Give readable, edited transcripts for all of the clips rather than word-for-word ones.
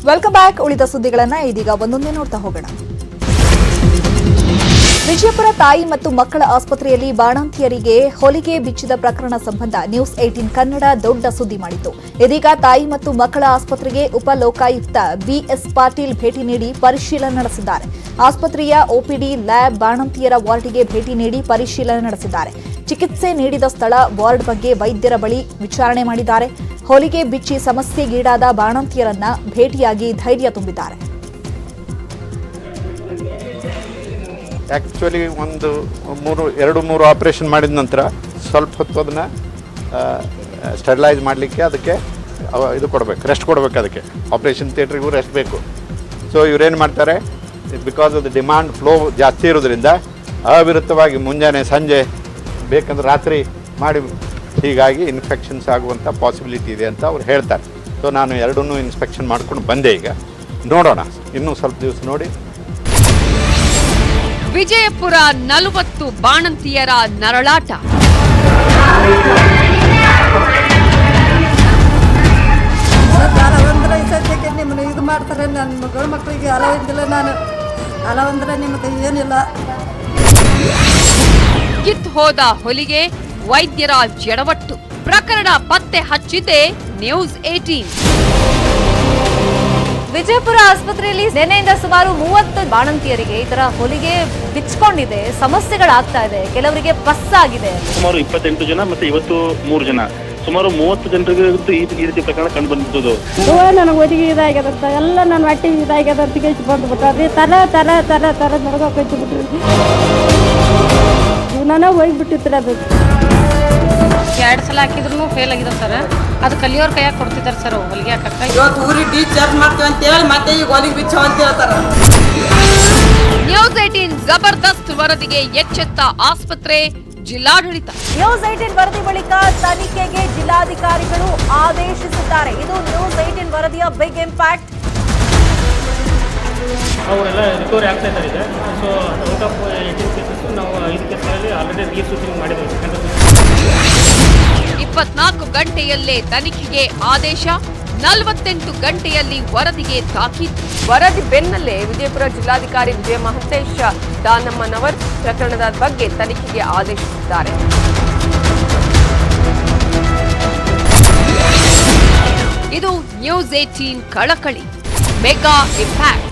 Welcome back. ಉಳಿದ ಸುದ್ದಿಗಳನ್ನ ಇದೀಗ ಒಂದೊಂದೇ ನೋಡ್ತಾ ಹೋಗೋಣ. ವಿಜಯಪುರ ತಾಯಿ ಮತ್ತು ಮಕ್ಕಳ ಆಸ್ಪತ್ರೆಯಲ್ಲಿ ಬಾಣಂತಿಯರಿಗೆ ಹೊಲಿಗೆ ಬಿಚ್ಚಿದ ಪ್ರಕರಣ ಸಂಬಂಧ ನ್ಯೂಸ್ 18 ಕನ್ನಡ ದೊಡ್ಡ ಸುದ್ದಿ ಮಾಡಿತು. ಇದೀಗ ತಾಯಿ ಮತ್ತು ಮಕ್ಕಳ ಆಸ್ಪತ್ರೆಗೆ ಉಪ ಲೋಕಾಯುಕ್ತ ಬಿಎಸ್ ಪಾಟೀಲ್ ಭೇಟಿ ನೀಡಿ ಪರಿಶೀಲನೆ ನಡೆಸಿದ್ದಾರೆ. ಆಸ್ಪತ್ರೆಯ ಒಪಿಡಿ ಲ್ಯಾಬ್ ಬಾಣಂತಿಯರ ವಾರ್ಡ್ಗೆ ಭೇಟಿ ನೀಡಿ ಪರಿಶೀಲನೆ ನಡೆಸಿದ್ದಾರೆ. ಚಿಕಿತ್ಸೆ ನೀಡಿದ ಸ್ಥಳ ವಾರ್ಡ್ ಬಗ್ಗೆ ವೈದ್ಯರ ಬಳಿ ವಿಚಾರಣೆ ಮಾಡಿದ್ದಾರೆ. ಹೊಲಿಗೆ ಬಿಚ್ಚಿ ಸಮಸ್ಯೆಗೀಡಾದ ಬಾಣಂತಿಯರನ್ನ ಭೇಟಿಯಾಗಿ ಧೈರ್ಯ ತುಂಬಿದ್ದಾರೆ. ಆ್ಯಕ್ಚುಲಿ ಎರಡು ಮೂರು ಆಪ್ರೇಷನ್ ಮಾಡಿದ ನಂತರ ಸ್ವಲ್ಪ ಹೊತ್ತು ಅದನ್ನು ಸ್ಟೆರಿಲೈಸ್ ಮಾಡಲಿಕ್ಕೆ ಅದಕ್ಕೆ ಇದು ಕೊಡಬೇಕು, ರೆಸ್ಟ್ ಕೊಡಬೇಕು. ಅದಕ್ಕೆ ಆಪ್ರೇಷನ್ ಥಿಯೇಟ್ರಿಗೂ ರೆಸ್ಟ್ ಬೇಕು. ಸೊ ಇವರೇನು ಮಾಡ್ತಾರೆ, because of the demand flow ಜಾಸ್ತಿ ಇರೋದ್ರಿಂದ ಅವಿರತವಾಗಿ ಮುಂಜಾನೆ ಸಂಜೆ ಬೇಕಂದ್ರೆ ರಾತ್ರಿ ಮಾಡಿ, ಹೀಗಾಗಿ ಇನ್ಫೆಕ್ಷನ್ಸ್ ಆಗುವಂಥ ಪಾಸಿಬಿಲಿಟಿ ಇದೆ ಅಂತ ಅವ್ರು ಹೇಳ್ತಾರೆ. ಸೊ ನಾನು ಎರಡನ್ನೂ ಇನ್ಸ್ಪೆಕ್ಷನ್ ಮಾಡ್ಕೊಂಡು ಬಂದೆ. ಈಗ ನೋಡೋಣ, ಇನ್ನೂ ಸ್ವಲ್ಪ ದಿವಸ ನೋಡಿ. ವಿಜಯಪುರ 40 ಬಾಣಂತಿಯರ ನರಳಾಟ. ನಿಮ್ಮನ್ನು ಇದು ಮಾಡ್ತಾರೆ. ನನ್ನ ಮಗಳ ಮಕ್ಕಳಿಗೆ ಅಲವಂದಿಲ್ಲ, ನಾನು ಅಲವಂದ್ರೆ ನಿಮಗೆ ಏನಿಲ್ಲ. ಕಿತ್ತು ಹೋದ ಹೊಲಿಗೆ, ವೈದ್ಯರ ಜಡವಟ್ಟು. ಪ್ರಕರಣ ಪತ್ತೆ ಹಚ್ಚಿದೆ ನ್ಯೂಸ್ 18. ವಿಜಯಪುರ ಆಸ್ಪತ್ರೆಯಲ್ಲಿ ನಿನ್ನೆಯಿಂದ ಸುಮಾರು 30 ಬಾಣಂತಿಯರಿಗೆ ಈ ತರ ಹೊಲಿಗೆ ಬಿಚ್ಕೊಂಡಿದೆ, ಸಮಸ್ಯೆಗಳಾಗ್ತಾ ಇದೆ, ಕೆಲವರಿಗೆ ಪಸ್ ಆಗಿದೆ. ಸುಮಾರು 28 ಜನ ಮತ್ತೆ ಇವತ್ತು 3 ಜನ, ಸುಮಾರು 30 ಜನರಿಗೆ ಈ ರೀತಿ ಪ್ರಕರಣ ಕಂಡು ಬಂದಿದ್ದು. ನನಗೆ ಒದಿಗೆ ಇದಾಗ್ಯದಂತ ಎಲ್ಲ ನನ್ನ ಹೊಟ್ಟಿಗೆ ಇದಾಗ್ಯದಂತ ಬಂದ್ಬಿಟ್ಟಾರೆ. ತರ ನರಗೋಕೈತಿ ಬಿಟ್ರಿ, ಜೀವನ ಹೋಗ್ಬಿಟ್ಟಿತ್ತು. ಅದು 2 ಸಲ ಹಾಕಿದ್ರು ಫೇಲ್ ಆಗಿದೆ ಸರ್. ಅದು ಕಲಿಯೋರ್ ಕೈಯಾಗ ಕೊಡ್ತಿದ್ದಾರೆ ಸರ್ ಹೊಲಿಗೆ ಹಾಕಕ್ಕ. ಇವತ್ತು ಊರಿಗೆ ಡಿಸ್ಚಾರ್ಜ್ ಮಾಡ್ತೀವಿ ಅಂತ ಹೇಳಿ ಮತ್ತೆ ಈಗ ಹೊಲಿಗೆ ಬಿಚ್ಚ ಅಂತ ಹೇಳ್ತಾರೆ. ನ್ಯೂಸ್ 18 ಜಬರ್ದಸ್ತ್ ವರದಿಗೆ ಎಚ್ಚೆತ್ತ ಆಸ್ಪತ್ರೆ, ಜಿಲ್ಲಾಡಳಿತ. ನ್ಯೂಸ್ 18 ವರದಿ ಬಳಿಕ ತನಿಖೆಗೆ ಜಿಲ್ಲಾಧಿಕಾರಿಗಳು ಆದೇಶಿಸಿದ್ದಾರೆ. ಇದು ನ್ಯೂಸ್ 18 ವರದಿಯ ಬಿಗ್ ಇಂಪ್ಯಾಕ್ಟ್. ಅವರೆಲ್ಲ ರಿಕವರಿ ಆಗ್ತಾ ಇದ್ದಾರೆ ಈಗ. ಸೊ ಔಟ್ ಆಫ್ 18 ಕೇಸಸ್ ನಾವು 5 ಕೇಸ್ಗಳಲ್ಲಿ ಆಲ್ರೆಡಿ ರೀಶೂಟಿಂಗ್ ಮಾಡಿದ್ದೇವೆ. 24 ಗಂಟೆಯಲ್ಲೇ ತನಿಖೆಗೆ ಆದೇಶ, 48 ಗಂಟೆಯಲ್ಲಿ ವರದಿಗೆ ತಾಕೀತು. ವರದಿ ಬೆನ್ನಲ್ಲೇ ವಿಜಯಪುರ ಜಿಲ್ಲಾಧಿಕಾರಿ ವಿಜಯ ಮಹಂತೇಶ್ ದಾನಮ್ಮನವರ್ ಪ್ರಕರಣದ ಬಗ್ಗೆ ತನಿಖೆಗೆ ಆದೇಶಿಸಿದ್ದಾರೆ. ಇದು ನ್ಯೂಸ್ 18 ಕಳಕಳಿ, ಮೆಗಾ ಇಂಪ್ಯಾಕ್ಟ್.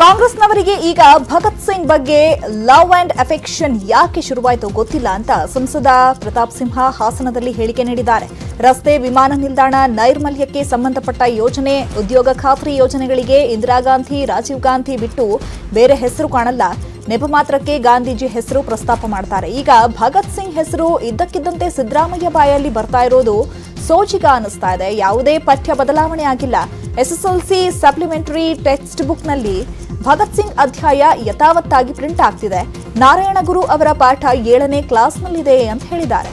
ಕಾಂಗ್ರೆಸ್ನವರಿಗೆ ಈಗ ಭಗತ್ ಸಿಂಗ್ ಬಗ್ಗೆ ಲವ್ ಅಂಡ್ ಅಫೆಕ್ಷನ್ ಯಾಕೆ ಶುರುವಾಯಿತು ಗೊತ್ತಿಲ್ಲ ಅಂತ ಸಂಸದ ಪ್ರತಾಪ್ ಸಿಂಹ ಹಾಸನದಲ್ಲಿ ಹೇಳಿಕೆ ನೀಡಿದ್ದಾರೆ. ರಸ್ತೆ, ವಿಮಾನ ನಿಲ್ದಾಣ, ನೈರ್ಮಲ್ಯಕ್ಕೆ ಸಂಬಂಧಪಟ್ಟ ಯೋಜನೆ, ಉದ್ಯೋಗ ಖಾತ್ರಿ ಯೋಜನೆಗಳಿಗೆ ಇಂದಿರಾ ಗಾಂಧಿ, ರಾಜೀವ್ ಗಾಂಧಿ ಬಿಟ್ಟು ಬೇರೆ ಹೆಸರು ಕಾಣಲ್ಲ. ನೆಪ ಮಾತ್ರಕ್ಕೆ ಗಾಂಧೀಜಿ ಹೆಸರು ಪ್ರಸ್ತಾಪ ಮಾಡ್ತಾರೆ. ಈಗ ಭಗತ್ ಸಿಂಗ್ ಹೆಸರು ಇದ್ದಕ್ಕಿದ್ದಂತೆ ಸಿದ್ದರಾಮಯ್ಯ ಬಾಯಲ್ಲಿ ಬರ್ತಾ ಇರೋದು ಸೋಜಿಗ ಅನ್ನಿಸ್ತಾ ಇದೆ. ಯಾವುದೇ ಪಠ್ಯ ಬದಲಾವಣೆ ಆಗಿಲ್ಲ. ಎಸ್ಎಸ್ಎಲ್ಸಿ ಸಪ್ಲಿಮೆಂಟರಿ ಟೆಕ್ಸ್ಟ್ ಬುಕ್ನಲ್ಲಿ ಭಗತ್ ಸಿಂಗ್ ಅಧ್ಯಾಯ ಯಥಾವತ್ತಾಗಿ ಪ್ರಿಂಟ್ ಆಗ್ತಿದೆ. ನಾರಾಯಣಗುರು ಅವರ ಪಾಠ 7ನೇ ಕ್ಲಾಸ್ನಲ್ಲಿದೆ ಅಂತ ಹೇಳಿದ್ದಾರೆ.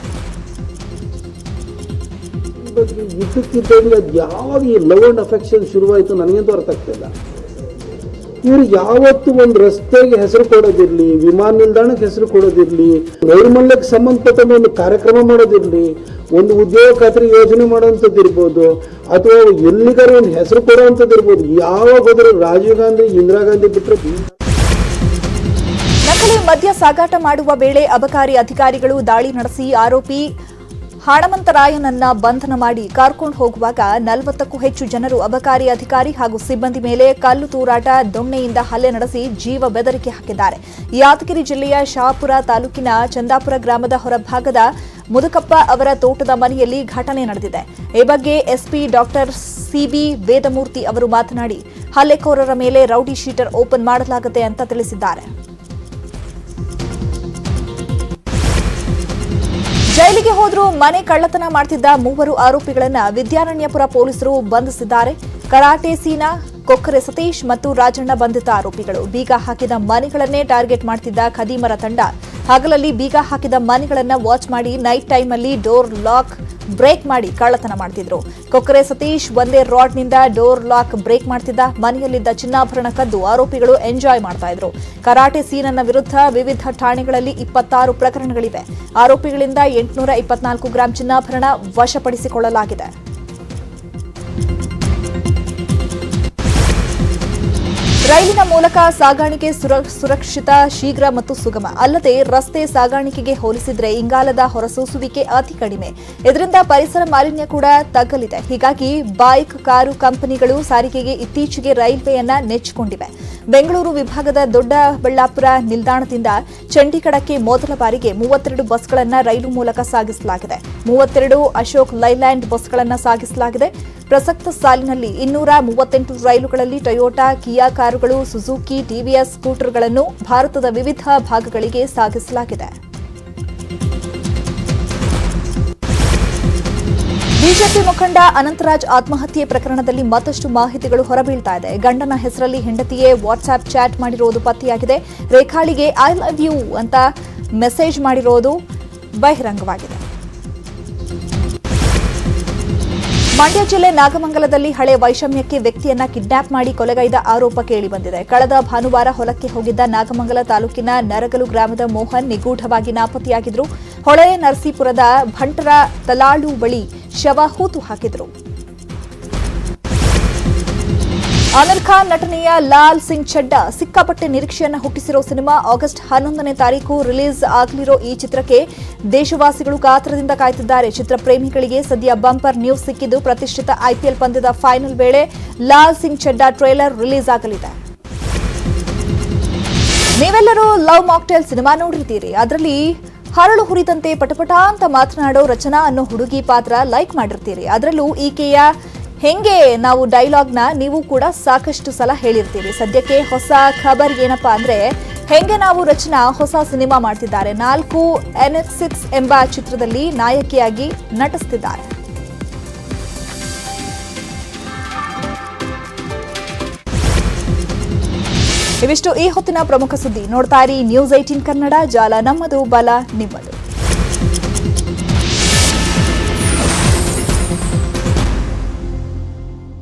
ಯಾವಾಗ ಈ ಲವ್ ಅಂಡ್ ಅಫೆಕ್ಷನ್ ಶುರುವಾಯಿತು ನನಗಂತೂ ಅರ್ಥ ಆಗ್ತಿಲ್ಲ. ಇವರು ಯಾವತ್ತು ಒಂದು ರಸ್ತೆಗೆ ಹೆಸರು ಕೊಡೋದಿರ್ಲಿ, ವಿಮಾನ ನಿಲ್ದಾಣಕ್ಕೆ ಹೆಸರು ಕೊಡೋದಿರ್ಲಿ, ನೈರ್ಮಲ್ಯಕ್ಕೆ ಸಂಬಂಧಪಟ್ಟ ಒಂದು ಕಾರ್ಯಕ್ರಮ ಮಾಡೋದಿರ್ಲಿ, ಒಂದು ಉದ್ಯೋಗ ಖಾತ್ರಿ ಯೋಜನೆ ಮಾಡುವಂಥದ್ದು ಇರ್ಬೋದು, ಅಥವಾ ಎಲ್ಲಿಗಾರು ಒಂದು ಹೆಸರು ಕೊಡುವಂಥದ್ದು ಇರ್ಬೋದು, ಯಾವಾಗ ಹೋದರೂ ರಾಜೀವ್ ಗಾಂಧಿ, ಇಂದಿರಾ ಗಾಂಧಿ ಬಿಟ್ಟರೆ. ನಕಲಿ ಮದ್ಯ ಸಾಗಾಟ ಮಾಡುವ ವೇಳೆ ಅಬಕಾರಿ ಅಧಿಕಾರಿಗಳು ದಾಳಿ ನಡೆಸಿ ಆರೋಪಿ ಹಣಮಂತರಾಯನನ್ನ ಬಂಧನ ಮಾಡಿ ಕರ್ಕೊಂಡು ಹೋಗುವಾಗ 40ಕ್ಕೂ ಹೆಚ್ಚು ಜನರು ಅಬಕಾರಿ ಅಧಿಕಾರಿ ಹಾಗೂ ಸಿಬ್ಬಂದಿ ಮೇಲೆ ಕಲ್ಲು ತೂರಾಟ, ದೊಣ್ಣೆಯಿಂದ ಹಲ್ಲೆ ನಡೆಸಿ ಜೀವ ಬೆದರಿಕೆ ಹಾಕಿದ್ದಾರೆ. ಯಾದಗಿರಿ ಜಿಲ್ಲೆಯ ಶಹಾಪುರ ತಾಲೂಕಿನ ಚಂದಾಪುರ ಗ್ರಾಮದ ಹೊರಭಾಗದ ಮುದುಕಪ್ಪ ಅವರ ತೋಟದ ಮನೆಯಲ್ಲಿ ಘಟನೆ ನಡೆದಿದೆ. ಈ ಬಗ್ಗೆ ಎಸ್ಪಿ ಡಾಕ್ಟರ್ ಸಿಬಿ ವೇದಮೂರ್ತಿ ಅವರು ಮಾತನಾಡಿ, ಹಲ್ಲೆಕೋರರ ಮೇಲೆ ರೌಡಿ ಶೀಟರ್ ಓಪನ್ ಮಾಡಲಾಗುತ್ತೆ ಅಂತ ತಿಳಿಸಿದ್ದಾರೆ. ಜೈಲಿಗೆ ಹೋದ್ರೂ ಮನೆ ಕಳ್ಳತನ ಮಾಡ್ತಿದ್ದ 3 ಆರೋಪಿಗಳನ್ನ ವಿದ್ಯಾರಣ್ಯಪುರ ಪೊಲೀಸರು ಬಂಧಿಸಿದ್ದಾರೆ. ಕರಾಟೆ ಸೀನಾ, ಕೊಕ್ಕರೆ ಸತೀಶ್ ಮತ್ತು ರಾಜಣ್ಣ ಬಂಧಿತ ಆರೋಪಿಗಳು. ಬೀಗ ಹಾಕಿದ ಮನೆಗಳನ್ನೇ ಟಾರ್ಗೆಟ್ ಮಾಡ್ತಿದ್ದ ಖದೀಮರ ತಂಡ ಹಗಲಲ್ಲಿ ಬೀಗ ಹಾಕಿದ ಮನೆಗಳನ್ನ ವಾಚ್ ಮಾಡಿ ನೈಟ್ ಟೈಮ್ನಲ್ಲಿ ಡೋರ್ ಲಾಕ್ ಬ್ರೇಕ್ ಮಾಡಿ ಕಳ್ಳತನ ಮಾಡ್ತಿದ್ರು. ಕೊಕ್ಕರೆ ಸತೀಶ್ ಒಂದೇ ರಾಡ್ನಿಂದ ಡೋರ್ ಲಾಕ್ ಬ್ರೇಕ್ ಮಾಡ್ತಿದ್ದ. ಮನೆಯಲ್ಲಿದ್ದ ಚಿನ್ನಾಭರಣ ಕದ್ದು ಆರೋಪಿಗಳು ಎಂಜಾಯ್ ಮಾಡ್ತಾ ಇದ್ರು. ಕರಾಟೆ ಸೀನನ್ನ ವಿರುದ್ಧ ವಿವಿಧ ಠಾಣೆಗಳಲ್ಲಿ 26 ಪ್ರಕರಣಗಳಿವೆ. ಆರೋಪಿಗಳಿಂದ 824 ಗ್ರಾಂ ಚಿನ್ನಾಭರಣ ವಶಪಡಿಸಿಕೊಳ್ಳಲಾಗಿದೆ. ರೈಲಿನ ಮೂಲಕ ಸಾಗಾಣಿಕೆ ಸುರಕ್ಷಿತ, ಶೀಘ್ರ ಮತ್ತು ಸುಗಮ. ಅಲ್ಲದೆ ರಸ್ತೆ ಸಾಗಾಣಿಕೆಗೆ ಹೋಲಿಸಿದ್ರೆ ಇಂಗಾಲದ ಹೊರಸೂಸುವಿಕೆ ಅತಿ ಕಡಿಮೆ. ಇದರಿಂದ ಪರಿಸರ ಮಾಲಿನ್ಯ ಕೂಡ ತಗ್ಗಲಿದೆ. ಹೀಗಾಗಿ ಬೈಕ್, ಕಾರು ಕಂಪನಿಗಳು ಸಾರಿಗೆಗೆ ಇತ್ತೀಚೆಗೆ ರೈಲ್ವೆಯನ್ನ ನೆಚ್ಚಿಕೊಂಡಿವೆ. ಬೆಂಗಳೂರು ವಿಭಾಗದ ದೊಡ್ಡಬಳ್ಳಾಪುರ ನಿಲ್ದಾಣದಿಂದ ಚಂಡೀಗಢಕ್ಕೆ ಮೊದಲ ಬಾರಿಗೆ 32 ಬಸ್ಗಳನ್ನು ರೈಲು ಮೂಲಕ ಸಾಗಿಸಲಾಗಿದೆ. 32 ಅಶೋಕ್ ಲೈಲ್ಯಾಂಡ್ ಬಸ್ಗಳನ್ನು ಸಾಗಿಸಲಾಗಿದೆ. ಪ್ರಸಕ್ತ ಸಾಲಿನಲ್ಲಿ 238 ರೈಲುಗಳಲ್ಲಿ ಟೊಯೋಟಾ, ಕಿಯಾ ಕಾರುಗಳು, ಸುಜುಕಿ, ಟಿವಿಎಸ್ ಸ್ಕೂಟರ್ಗಳನ್ನು ಭಾರತದ ವಿವಿಧ ಭಾಗಗಳಿಗೆ ಸಾಗಿಸಲಾಗಿದೆ. ಬಿಜೆಪಿ ಮುಖಂಡ ಅನಂತರಾಜ್ ಆತ್ಮಹತ್ಯೆ ಪ್ರಕರಣದಲ್ಲಿ ಮತ್ತಷ್ಟು ಮಾಹಿತಿಗಳು ಹೊರಬೀಳ್ತಾ ಇದೆ. ಗಂಡನ ಹೆಸರಲ್ಲಿ ಹೆಂಡತಿಯೇ ವಾಟ್ಸ್ಆಪ್ ಚಾಟ್ ಮಾಡಿರೋದು ಪತ್ತೆಯಾಗಿದೆ. ರೇಖಾಳಿಗೆ ಐ ಲವ್ ಯು ಅಂತ ಮೆಸೇಜ್ ಮಾಡಿರೋದು ಬಹಿರಂಗವಾಗಿದೆ. ಮಂಡ್ಯ ಜಿಲ್ಲೆ ನಾಗಮಂಗಲದಲ್ಲಿ ಹಳೆ ವೈಷಮ್ಯಕ್ಕೆ ವ್ಯಕ್ತಿಯನ್ನ ಕಿಡ್ನಾಪ್ ಮಾಡಿ ಕೊಲೆಗೈದ ಆರೋಪ ಕೇಳಿಬಂದಿದೆ. ಕಳೆದ ಭಾನುವಾರ ಹೊಲಕ್ಕೆ ಹೋಗಿದ್ದ ನಾಗಮಂಗಲ ತಾಲೂಕಿನ ನರಗಲು ಗ್ರಾಮದ ಮೋಹನ್ ನಿಗೂಢವಾಗಿ ನಾಪತ್ತೆಯಾಗಿದ್ರು. ಹೊಳೆ ನರಸೀಪುರದ ಭಂಟರ ತಲಾಳು ಬಳಿ ಶವ ಹೂತು ಹಾಕಿದ್ರು. ಆಮಿರ್ ಖಾನ್ ನಟನೆಯ ಲಾಲ್ ಸಿಂಗ್ ಚಡ್ಡಾ ಸಿಕ್ಕಾಪಟ್ಟೆ ನಿರೀಕ್ಷೆಯನ್ನು ಹುಟ್ಟಿಸಿರೋ ಸಿನಿಮಾ. ಆಗಸ್ಟ್ 11ನೇ ತಾರೀಕು ರಿಲೀಸ್ ಆಗಲಿರೋ ಈ ಚಿತ್ರಕ್ಕೆ ದೇಶವಾಸಿಗಳು ಕಾತರದಿಂದ ಕಾಯ್ತಿದ್ದಾರೆ. ಚಿತ್ರ ಪ್ರೇಮಿಗಳಿಗೆ ಸದ್ಯ ಬಂಪರ್ ನ್ಯೂಸ್ ಸಿಕ್ಕಿದ್ದು, ಪ್ರತಿಷ್ಠಿತ ಐಪಿಎಲ್ ಪಂದ್ಯದ ಫೈನಲ್ ವೇಳೆ ಲಾಲ್ ಸಿಂಗ್ ಚಡ್ಡಾ ಟ್ರೇಲರ್ ರಿಲೀಸ್ ಆಗಲಿದೆ. ನೀವೆಲ್ಲರೂ ಲವ್ ಮಾಕ್ಟೇಲ್ ಸಿನಿಮಾ ನೋಡಿರ್ತೀರಿ. ಅದರಲ್ಲಿ ಹರಳು ಹುರಿದಂತೆ ಪಟಪಟ ಅಂತ ಮಾತನಾಡೋ ರಚನಾ ಅನ್ನೋ ಹುಡುಗಿ ಪಾತ್ರ ಲೈಕ್ ಮಾಡಿರ್ತೀರಿ. ಅದರಲ್ಲೂ ಈಕೆಯ ಹೆಂಗೆ ನಾವು ಡೈಲಾಗ್ನ ನೀವು ಕೂಡ ಸಾಕಷ್ಟು ಸಲ ಹೇಳಿರ್ತೀರಿ. ಸದ್ಯಕ್ಕೆ ಹೊಸ ಖಬರ್ ಏನಪ್ಪಾ ಅಂದ್ರೆ, ಹೆಂಗೆ ನಾವು ರಚನಾ ಹೊಸ ಸಿನಿಮಾ ಮಾಡ್ತಿದ್ದಾರೆ. 4NX6 ಎಂಬ ಚಿತ್ರದಲ್ಲಿ ನಾಯಕಿಯಾಗಿ ನಟಿಸುತ್ತಿದ್ದಾರೆ. ಇವಿಷ್ಟು ಈ ಹೊತ್ತಿನ ಪ್ರಮುಖ ಸುದ್ದಿ. ನೋಡ್ತಾ ಇರಿ News 18 ಕನ್ನಡ. ಜಾಲ ನಮ್ಮದು, ಬಲ ನಿಮ್ಮದು.